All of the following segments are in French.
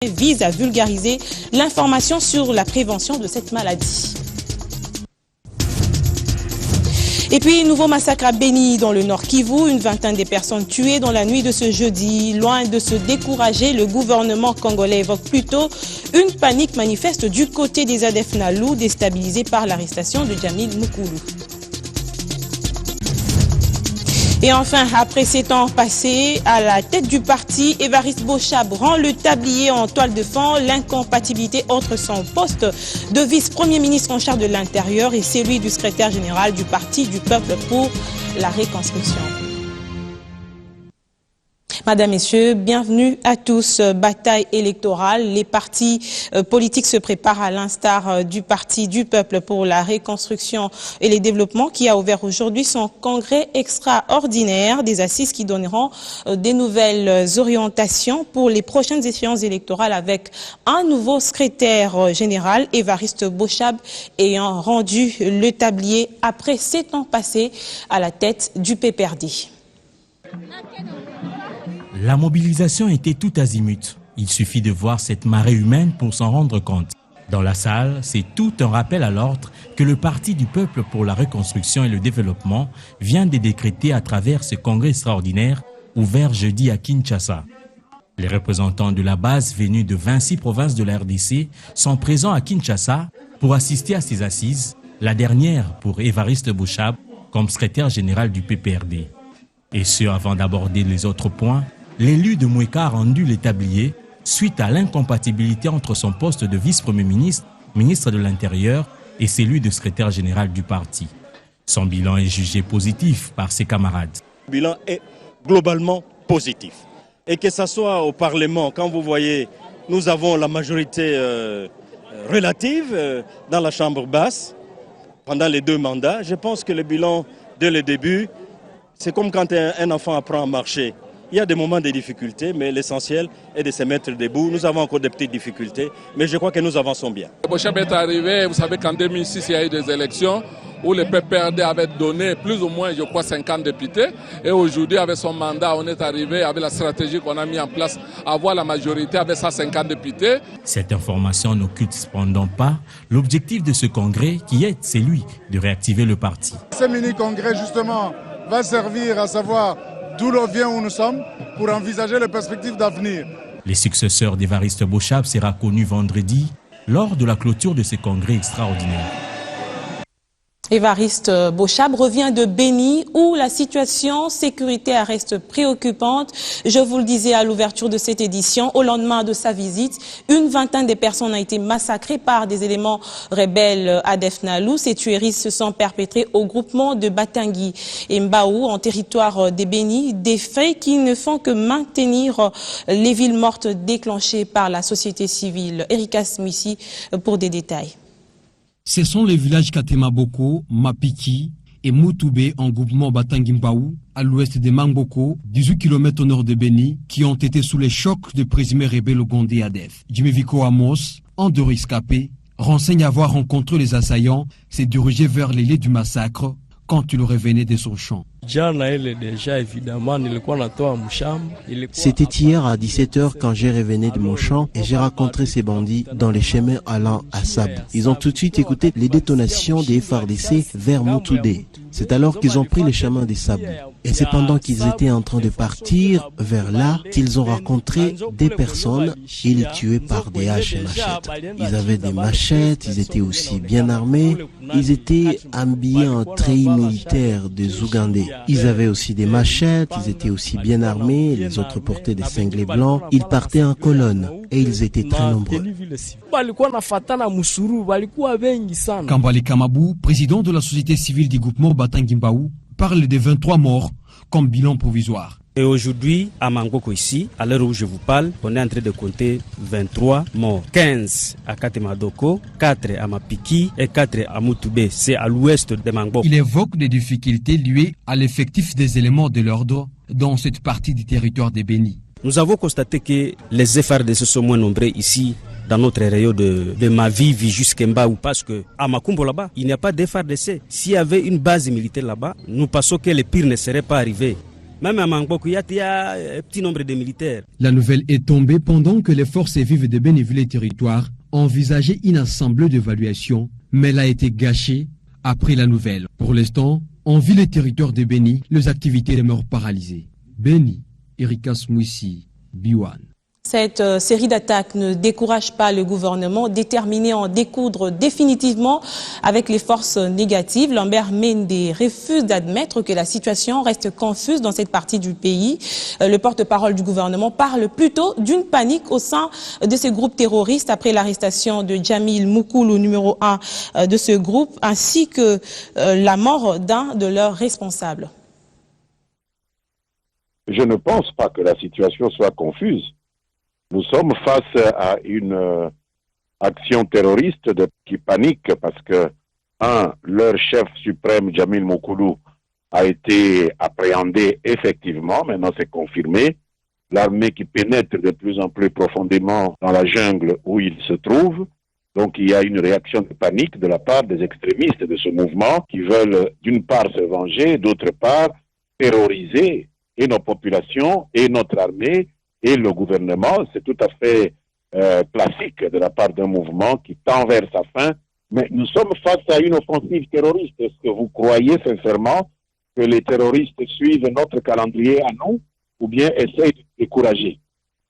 vise à vulgariser l'information sur la prévention de cette maladie. Et puis, nouveau massacre à Beni dans le Nord Kivu, une vingtaine de personnes tuées dans la nuit de ce jeudi. Loin de se décourager, le gouvernement congolais évoque plutôt une panique manifeste du côté des ADF Nalu, déstabilisés par l'arrestation de Djamil Moukoulou. Et enfin, après 7 ans passés à la tête du parti, Évariste Bochab rend le tablier en toile de fond. L'incompatibilité entre son poste de vice-premier ministre en charge de l'Intérieur et celui du secrétaire général du Parti du Peuple pour la Reconstruction. Madame, Messieurs, bienvenue à tous. Bataille électorale. Les partis politiques se préparent à l'instar du Parti du Peuple pour la Reconstruction et le Développement qui a ouvert aujourd'hui son congrès extraordinaire, des assises qui donneront des nouvelles orientations pour les prochaines échéances électorales avec un nouveau secrétaire général, Évariste Bochab, ayant rendu le tablier après 7 ans passés à la tête du PPRD. La mobilisation était tout azimut. Il suffit de voir cette marée humaine pour s'en rendre compte. Dans la salle, c'est tout un rappel à l'ordre que le Parti du Peuple pour la Reconstruction et le Développement vient de décréter à travers ce congrès extraordinaire ouvert jeudi à Kinshasa. Les représentants de la base venus de 26 provinces de la RDC sont présents à Kinshasa pour assister à ces assises, la dernière pour Évariste Bochab comme secrétaire général du PPRD. Et ce, avant d'aborder les autres points, l'élu de Moueka a rendu le tablier suite à l'incompatibilité entre son poste de vice-premier ministre, ministre de l'Intérieur et celui de secrétaire général du parti. Son bilan est jugé positif par ses camarades. Le bilan est globalement positif. Et que ce soit au Parlement, quand vous voyez, nous avons la majorité relative dans la Chambre basse pendant les 2 mandats. Je pense que le bilan, dès le début, c'est comme quand un enfant apprend à marcher. Il y a des moments de difficultés, mais l'essentiel est de se mettre debout. Nous avons encore des petites difficultés, mais je crois que nous avançons bien. Bochab est arrivé, vous savez qu'en 2006, il y a eu des élections où le PPRD avait donné plus ou moins, je crois, 50 députés. Et aujourd'hui, avec son mandat, on est arrivé avec la stratégie qu'on a mis en place à avoir la majorité avec 150 députés. Cette information n'occulte cependant pas l'objectif de ce congrès qui est celui de réactiver le parti. Ce mini-congrès, justement, va servir à savoir d'où l'on vient, où nous sommes, pour envisager les perspectives d'avenir. Les successeurs d'Évariste Bochab sera connu vendredi lors de la clôture de ce congrès extraordinaire. Évariste Bochab revient de Beni où la situation sécuritaire reste préoccupante. Je vous le disais à l'ouverture de cette édition, au lendemain de sa visite, une vingtaine de personnes ont été massacrées par des éléments rebelles ADF Nalu. Ces tueries se sont perpétrées au groupement de Batangui et Mbaou en territoire de Beni. Des faits qui ne font que maintenir les villes mortes déclenchées par la société civile. Erika Smissi pour des détails. Ce sont les villages Katemaboko, Mapiki et Moutoubé en groupement Batangimbaou, à l'ouest de Mangboko, 18 km au nord de Beni, qui ont été sous les chocs de présumés rebelles Ogondé ADF. Jimeviko Amos, en de rescapé, renseigne avoir rencontré les assaillants, s'est dirigé vers les lieux du massacre quand il revenait de son champ. C'était hier à 17h quand j'ai revenu de mon champ et j'ai rencontré ces bandits dans les chemins allant à Sab. Ils ont tout de suite écouté les détonations des FARDC vers Moutoudé. C'est alors qu'ils ont pris le chemin des Sab. Et c'est pendant qu'ils étaient en train de partir vers là qu'ils ont rencontré des personnes et les tués par des haches et machettes. Ils avaient des machettes, ils étaient aussi bien armés, ils étaient habillés en treillis militaires des Ougandais. Ils avaient aussi des machettes, ils étaient aussi bien armés, les autres portaient des cinglés blancs. Ils partaient en colonne et ils étaient très nombreux. Kambale Kamabou, président de la société civile du groupement Batangimbaou, parle des 23 morts comme bilan provisoire. Et aujourd'hui, à Mangboko ici, à l'heure où je vous parle, on est en train de compter 23 morts. 15 à Katemadoko, 4 à Mapiki et 4 à Moutoubé. C'est à l'ouest de Mangboko. Il évoque des difficultés liées à l'effectif des éléments de l'ordre dans cette partie du territoire de Beni. Nous avons constaté que les FARDC sont moins nombreux ici dans notre rayon de Mavivi jusqu'à Mbaou, parce que à Makumbo là-bas, il n'y a pas de FARDC. S'il y avait une base militaire là-bas, nous pensons que le pire ne serait pas arrivé. Même à Mangboko, il y a un petit nombre de militaires. La nouvelle est tombée pendant que les forces vives de Béni-Ville et Territoire envisageaient une assemblée d'évaluation, mais elle a été gâchée après la nouvelle. Pour l'instant, en ville et territoire de Béni, les activités demeurent paralysées. Béni, Erika Smouissi, Biwan. Cette série d'attaques ne décourage pas le gouvernement déterminé à en découdre définitivement avec les forces négatives. Lambert Mende refuse d'admettre que la situation reste confuse dans cette partie du pays. Le porte-parole du gouvernement parle plutôt d'une panique au sein de ce groupe terroriste après l'arrestation de Djamil Moukoulou, numéro 1 de ce groupe, ainsi que la mort d'un de leurs responsables. Je ne pense pas que la situation soit confuse. Nous sommes face à une action terroriste qui panique parce que, leur chef suprême, Djamil Moukoulou, a été appréhendé effectivement, maintenant c'est confirmé. L'armée qui pénètre de plus en plus profondément dans la jungle où il se trouve. Donc il y a une réaction de panique de la part des extrémistes de ce mouvement qui veulent d'une part se venger, d'autre part terroriser et nos populations et notre armée et le gouvernement. C'est tout à fait classique de la part d'un mouvement qui tend vers sa fin. Mais nous sommes face à une offensive terroriste. Est-ce que vous croyez sincèrement que les terroristes suivent notre calendrier à nous ou bien essayent de décourager?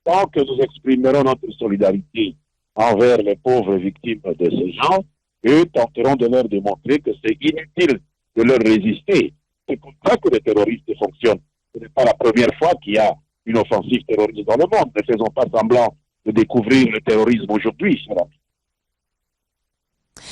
Tant que nous exprimerons notre solidarité envers les pauvres victimes de ces gens, eux tenteront de leur démontrer que c'est inutile de leur résister. C'est comme ça que les terroristes fonctionnent. Ce n'est pas la première fois qu'il y a une offensive terroriste dans le monde. Ne faisons pas semblant de découvrir le terrorisme aujourd'hui.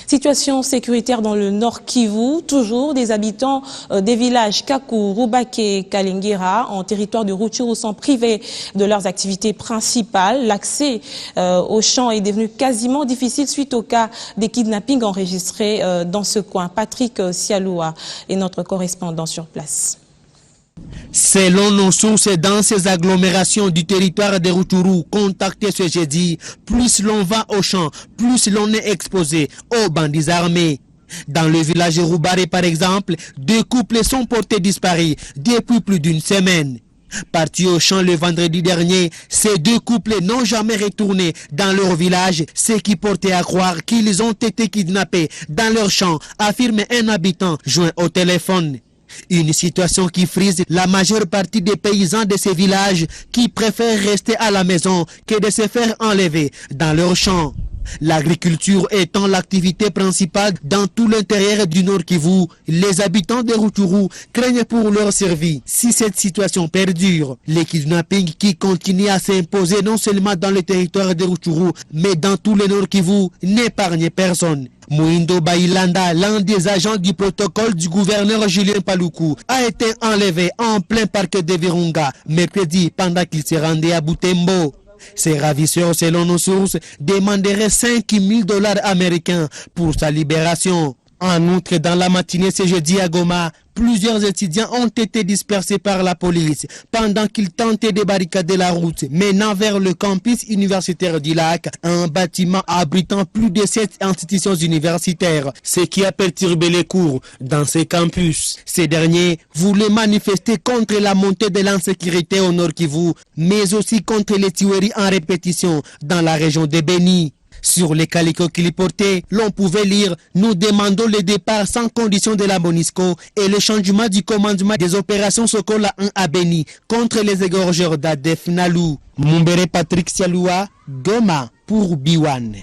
Situation sécuritaire dans le Nord Kivu, toujours des habitants des villages Kakou, Rubake et Kalingira en territoire de Rutshuru sont privés de leurs activités principales. L'accès aux champs est devenu quasiment difficile suite au cas des kidnappings enregistrés dans ce coin. Patrick Sialoua est notre correspondant sur place. Selon nos sources dans ces agglomérations du territoire de Rutshuru contactées ce jeudi, plus l'on va au champ, plus l'on est exposé aux bandits armés. Dans le village de Rubare par exemple, 2 couples sont portés disparus depuis plus d'une semaine. Partis au champ le vendredi dernier, ces 2 couples n'ont jamais retourné dans leur village, ce qui portait à croire qu'ils ont été kidnappés dans leur champ, affirme un habitant joint au téléphone. Une situation qui frise la majeure partie des paysans de ces villages qui préfèrent rester à la maison que de se faire enlever dans leurs champs. L'agriculture étant l'activité principale dans tout l'intérieur du Nord Kivu, les habitants de Rutshuru craignent pour leur survie. Si cette situation perdure, les kidnappings qui continuent à s'imposer non seulement dans le territoire de Rutshuru, mais dans tout le Nord Kivu n'épargnent personne. Mouindo Bailanda, l'un des agents du protocole du gouverneur Julien Paluku, a été enlevé en plein parc de Virunga mercredi pendant qu'il se rendait à Butembo. Ces ravisseurs, selon nos sources, demanderaient $5 000 américains pour sa libération. En outre, dans la matinée ce jeudi à Goma, plusieurs étudiants ont été dispersés par la police pendant qu'ils tentaient de barricader la route menant vers le campus universitaire du lac, un bâtiment abritant plus de 7 institutions universitaires, ce qui a perturbé les cours dans ces campus. Ces derniers voulaient manifester contre la montée de l'insécurité au Nord Kivu, mais aussi contre les tueries en répétition dans la région de Béni. Sur les calicots qu'il portait, l'on pouvait lire « Nous demandons le départ sans condition de la MONUSCO et le changement du commandement des opérations Sokola 1 à Béni contre les égorgeurs d'Adef Nalou ». Mumbere Patrick Sialoua, Goma pour Biwan.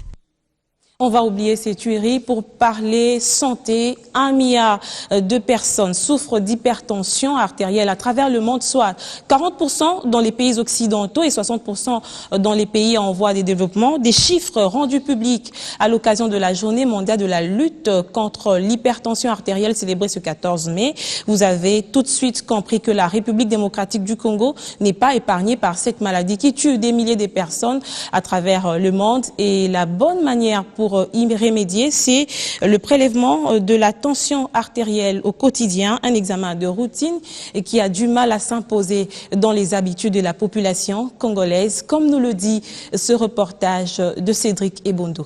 On va oublier ces tueries pour parler santé. 1 milliard de personnes souffrent d'hypertension artérielle à travers le monde, soit 40% dans les pays occidentaux et 60% dans les pays en voie de développement. Des chiffres rendus publics à l'occasion de la journée mondiale de la lutte contre l'hypertension artérielle célébrée ce 14 mai. Vous avez tout de suite compris que la République démocratique du Congo n'est pas épargnée par cette maladie qui tue des milliers de personnes à travers le monde. Et la bonne manière pour y remédier, c'est le prélèvement de la tension artérielle au quotidien, un examen de routine et qui a du mal à s'imposer dans les habitudes de la population congolaise, comme nous le dit ce reportage de Cédric Ebondo.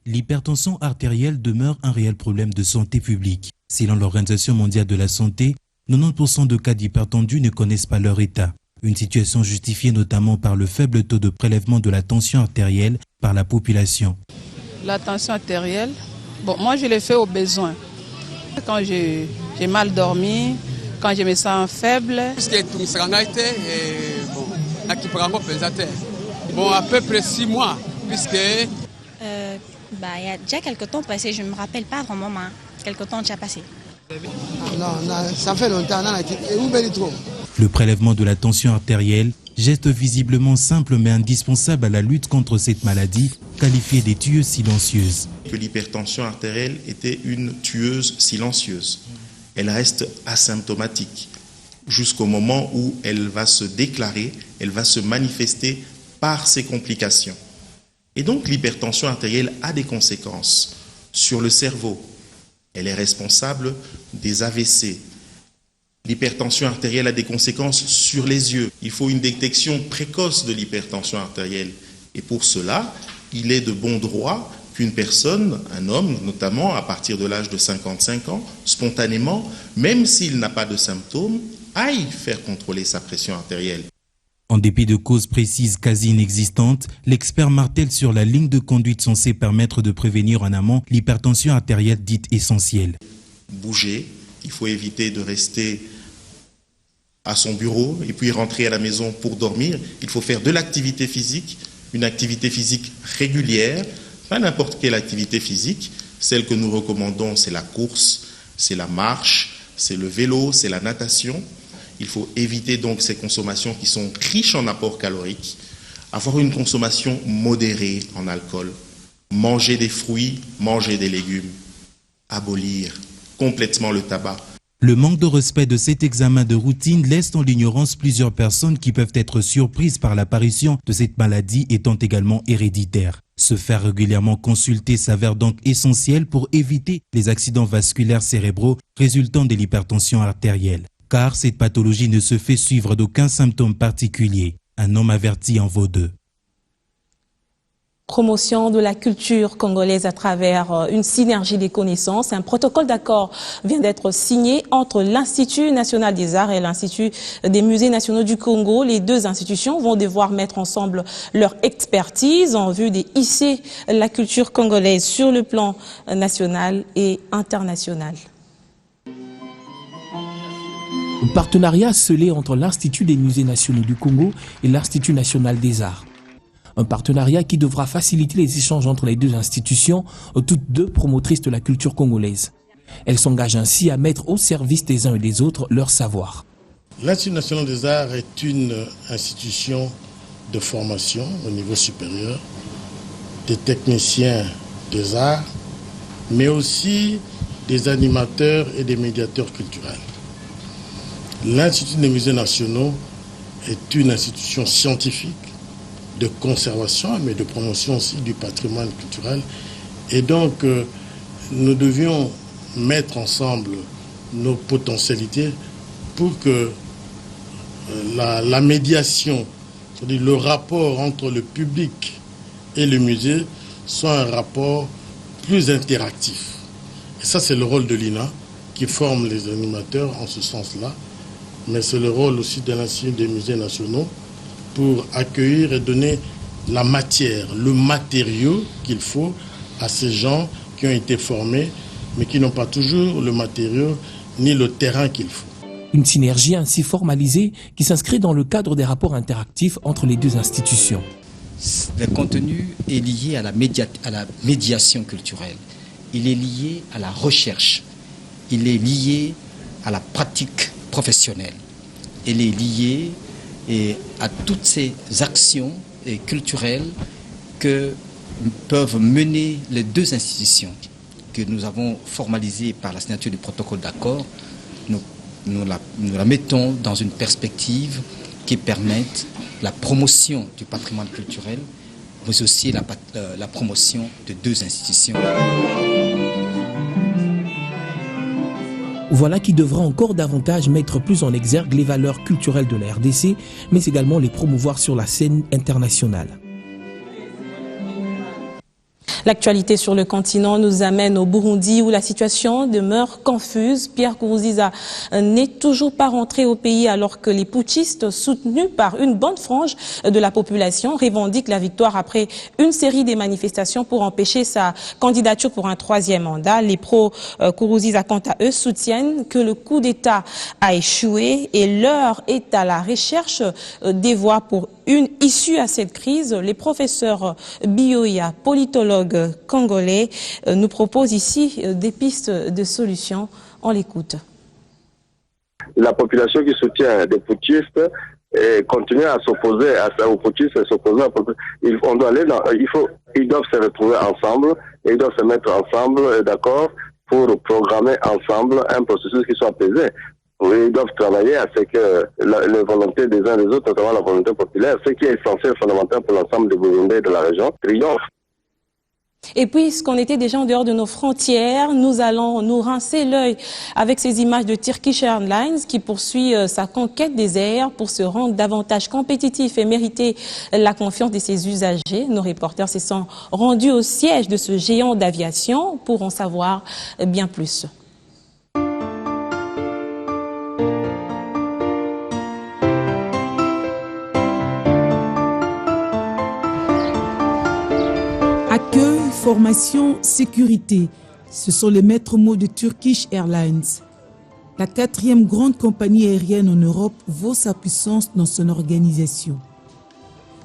L'hypertension artérielle demeure un réel problème de santé publique. Selon l'Organisation mondiale de la santé, 90% de cas d'hypertendus ne connaissent pas leur état. Une situation justifiée notamment par le faible taux de prélèvement de la tension artérielle par la population. La tension artérielle, bon, moi je l'ai fait au besoin. Quand j'ai mal dormi, quand je me sens faible. Bon, à peu près 6 mois, puisque... Il y a déjà quelques temps passé, je ne me rappelle pas vraiment, mais quelques temps déjà passé. Non, ça fait longtemps. Le prélèvement de la tension artérielle, geste visiblement simple mais indispensable à la lutte contre cette maladie, qualifiée des tueuses silencieuses. Que l'hypertension artérielle était une tueuse silencieuse. Elle reste asymptomatique jusqu'au moment où elle va se déclarer, elle va se manifester par ses complications. Et donc l'hypertension artérielle a des conséquences sur le cerveau. Elle est responsable des AVC. L'hypertension artérielle a des conséquences sur les yeux. Il faut une détection précoce de l'hypertension artérielle. Et pour cela, il est de bon droit qu'une personne, un homme notamment, à partir de l'âge de 55 ans, spontanément, même s'il n'a pas de symptômes, aille faire contrôler sa pression artérielle. En dépit de causes précises quasi inexistantes, l'expert martèle sur la ligne de conduite censée permettre de prévenir en amont l'hypertension artérielle dite essentielle. Bouger, il faut éviter de rester à son bureau et puis rentrer à la maison pour dormir. Il faut faire de l'activité physique, une activité physique régulière, pas n'importe quelle activité physique. Celle que nous recommandons, c'est la course, c'est la marche, c'est le vélo, c'est la natation. Il faut éviter donc ces consommations qui sont riches en apports caloriques, avoir une consommation modérée en alcool, manger des fruits, manger des légumes, abolir complètement le tabac. Le manque de respect de cet examen de routine laisse dans l'ignorance plusieurs personnes qui peuvent être surprises par l'apparition de cette maladie étant également héréditaire. Se faire régulièrement consulter s'avère donc essentiel pour éviter les accidents vasculaires cérébraux résultant de l'hypertension artérielle. Car cette pathologie ne se fait suivre d'aucun symptôme particulier. Un homme averti en vaut deux. Promotion de la culture congolaise à travers une synergie des connaissances. Un protocole d'accord vient d'être signé entre l'Institut national des arts et l'Institut des musées nationaux du Congo. Les deux institutions vont devoir mettre ensemble leur expertise en vue de hisser la culture congolaise sur le plan national et international. Un partenariat scellé entre l'Institut des musées nationaux du Congo et l'Institut national des arts. Un partenariat qui devra faciliter les échanges entre les deux institutions, toutes deux promotrices de la culture congolaise. Elles s'engagent ainsi à mettre au service des uns et des autres leur savoir. L'Institut national des arts est une institution de formation au niveau supérieur des techniciens des arts, mais aussi des animateurs et des médiateurs culturels. L'Institut des musées nationaux est une institution scientifique de conservation, mais de promotion aussi du patrimoine culturel. Et donc, nous devions mettre ensemble nos potentialités pour que la médiation, c'est-à-dire le rapport entre le public et le musée, soit un rapport plus interactif. Et ça, c'est le rôle de l'INA qui forme les animateurs en ce sens-là. Mais c'est le rôle aussi de l'Institut des musées nationaux pour accueillir et donner la matière, le matériau qu'il faut à ces gens qui ont été formés, mais qui n'ont pas toujours le matériau ni le terrain qu'il faut. Une synergie ainsi formalisée qui s'inscrit dans le cadre des rapports interactifs entre les deux institutions. Le contenu est lié à la médiation culturelle, il est lié à la recherche, il est lié à la pratique professionnelle, il est lié à toutes ces actions culturelles que peuvent mener les deux institutions que nous avons formalisées par la signature du protocole d'accord. Nous la mettons dans une perspective qui permette la promotion du patrimoine culturel, mais aussi la promotion de deux institutions. Voilà qui devra encore davantage mettre plus en exergue les valeurs culturelles de la RDC, mais également les promouvoir sur la scène internationale. L'actualité sur le continent nous amène au Burundi où la situation demeure confuse. Pierre Nkurunziza n'est toujours pas rentré au pays alors que les putschistes soutenus par une bonne frange de la population revendiquent la victoire après une série de manifestations pour empêcher sa candidature pour un troisième mandat. Les pro-Nkurunziza, quant à eux, soutiennent que le coup d'État a échoué et l'heure est à la recherche des voies pour une issue à cette crise. Les professeurs Bioya, politologues congolais, nous proposent ici des pistes de solutions. On l'écoute. La population qui soutient des putschistes continue à s'opposer aux putschistes, ils doivent se retrouver ensemble, et ils doivent se mettre ensemble, d'accord, pour programmer ensemble un processus qui soit apaisé. Ils doivent travailler à ce que les volontés des uns et des autres, notamment la volonté populaire, ce qui est essentiel, fondamental pour l'ensemble des Burundais de la région, triomphe. Et puisqu'on était déjà en dehors de nos frontières, nous allons nous rincer l'œil avec ces images de Turkish Airlines qui poursuit sa conquête des airs pour se rendre davantage compétitif et mériter la confiance de ses usagers. Nos reporters se sont rendus au siège de ce géant d'aviation pour en savoir bien plus. Accueil, formation, sécurité, ce sont les maîtres mots de Turkish Airlines. La quatrième grande compagnie aérienne en Europe vaut sa puissance dans son organisation.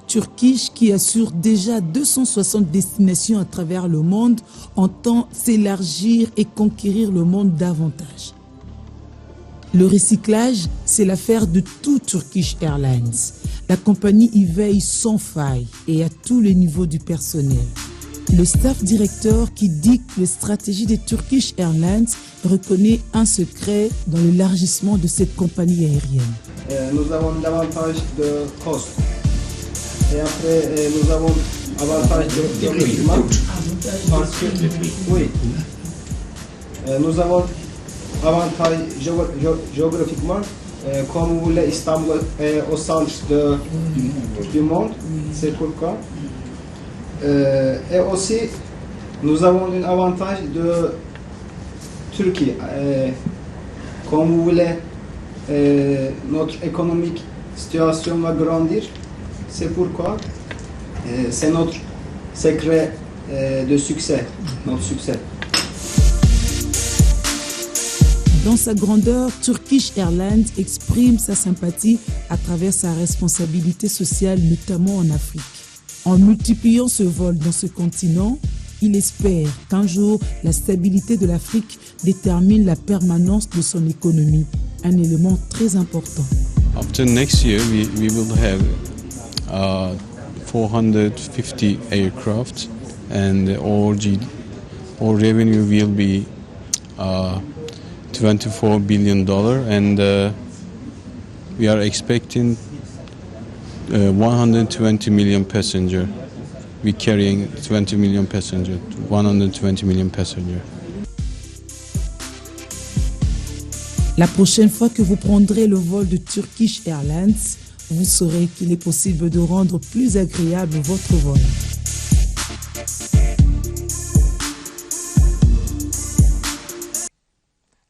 Turkish, qui assure déjà 260 destinations à travers le monde, entend s'élargir et conquérir le monde davantage. Le recyclage, c'est l'affaire de tout Turkish Airlines. La compagnie y veille sans faille et à tous les niveaux du personnel. Le staff directeur qui dicte les stratégies de Turkish Airlines reconnaît un secret dans l'élargissement de cette compagnie aérienne. Nous avons davantage de cost. Et après, nous avons avantage de développement. Oui. Nous avons avantage géographiquement. Comme vous voulez, Istanbul est au centre du monde. C'est pourquoi. Et aussi, nous avons un avantage de Turquie. Comme vous voulez, notre économique situation va grandir. C'est pourquoi c'est notre secret de succès, notre succès. Dans sa grandeur, Turkish Airlines exprime sa sympathie à travers sa responsabilité sociale, notamment en Afrique. En multipliant ce vol dans ce continent, il espère qu'un jour, la stabilité de l'Afrique détermine la permanence de son économie, un élément très important. After next year, we will have 450 aircraft and all revenue will be $24 billion and we are expecting 120 million passengers. We're carrying 20 million passengers, 120 million passengers. La prochaine fois que vous prendrez le vol de Turkish Airlines, vous saurez qu'il est possible de rendre plus agréable votre vol.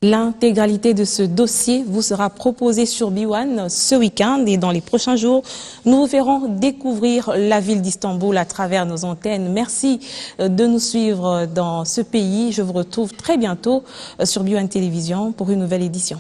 L'intégralité de ce dossier vous sera proposée sur B1 ce week-end et dans les prochains jours, nous vous ferons découvrir la ville d'Istanbul à travers nos antennes. Merci de nous suivre dans ce pays. Je vous retrouve très bientôt sur B1 Télévision pour une nouvelle édition.